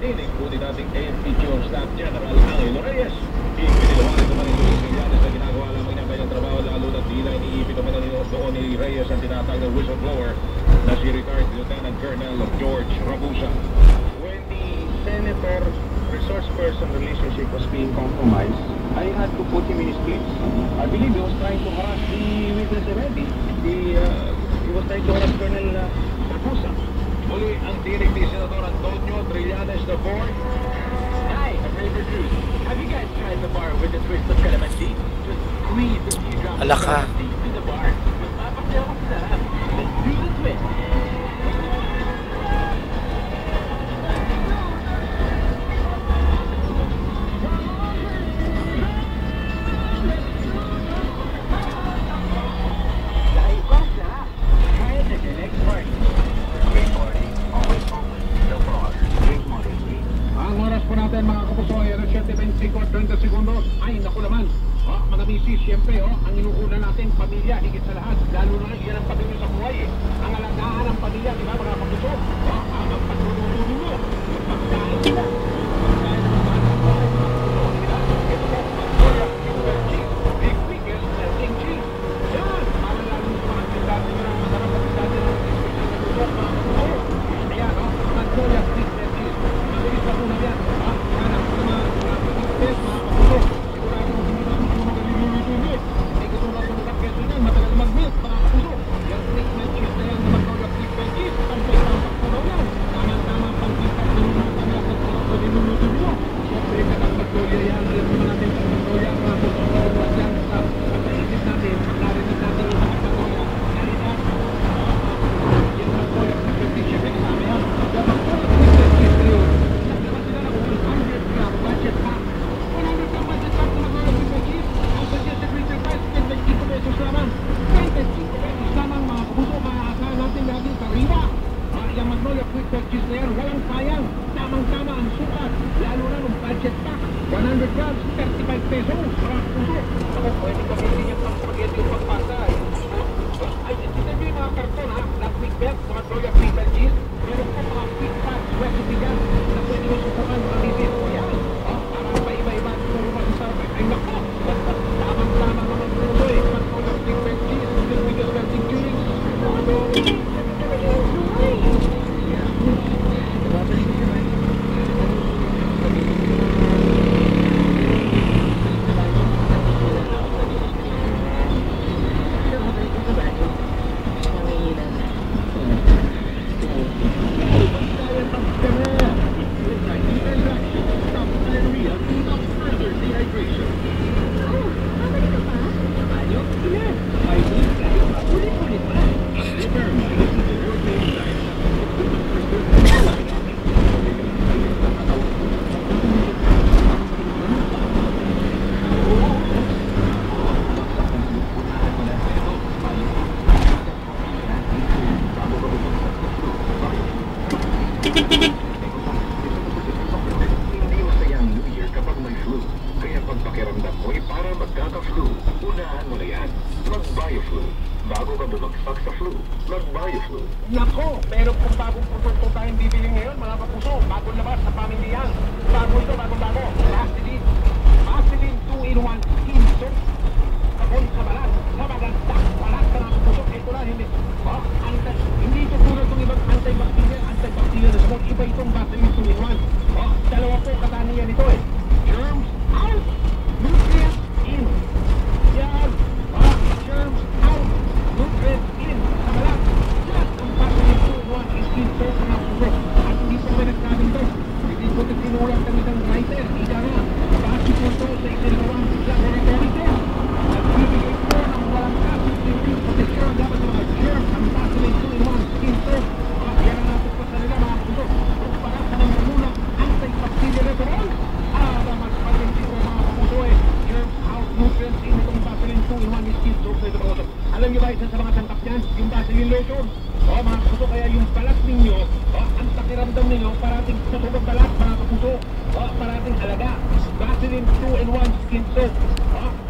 Clinic. Kunin natin AFP Chief Staff General Angelo Reyes. Ipiniliwanag naman ni Luis Villanes na ginagawa lamang niya kanyang trabaho, lalo na tila iniipit naman noon ni Reyes ang tinatawag na whistleblower na si retired Lieutenant Colonel George Rabusa. When the senator resource person relationship was being compromised, I had to put him in his place. I believe he was trying to harass the witness already. He was trying to harass Colonel Rabusa. Muli ang tinig ni Senador Antonio Trillanes IV. Hi, I'm Raver Cruz. Have you guys tried the bar with the twist of calamansi? Just squeeze a few drops of calamansi to the bar. Mapapakyaw ang sarap. Let's do the twist. Mga kapuso ay 7:25 segundos. Ay, naku naman. Mga misis, siyempre, ang inuuna natin, pamilya, higit sa lahat. Lalo na yan ang pamilya sa buhay. Ang alagaan ng pamilya, di ba, mga kapuso? Ang pagtulungan ninyo. Pagkain nila. Pagkain ng mga anak mo. Ito po, Magnolia Finger Cheese. Big Pickle Melting Cheese. Yan. Para lalo sa mga tindad nyo ng masarap at tindad nyo ng special na luto, mga kapuso. Ayan, Magnolia Finger Cheese. Mabilis na una yan.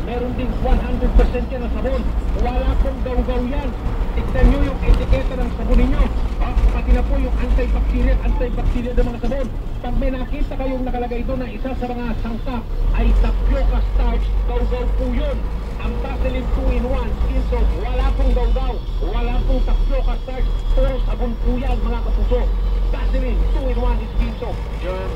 Meron ding 100% yan na sabon. Wala pong gaw-gaw yan. Tignan nyo yung etiketa ng sabon ninyo. Pati na po yung yung antibacterial ng mga sabon. Pag may nakita kayong nakalagay doon na isa sa mga sangkap ay tapioca starch, gaw-gaw po yun. Ang Vaseline 2-in-1 Skin Soap, wala pong gaw-gaw, wala pong tapioca starch, puro sabon po yan mga kapuso. Vaseline 2-in-1 Skin Soap, germ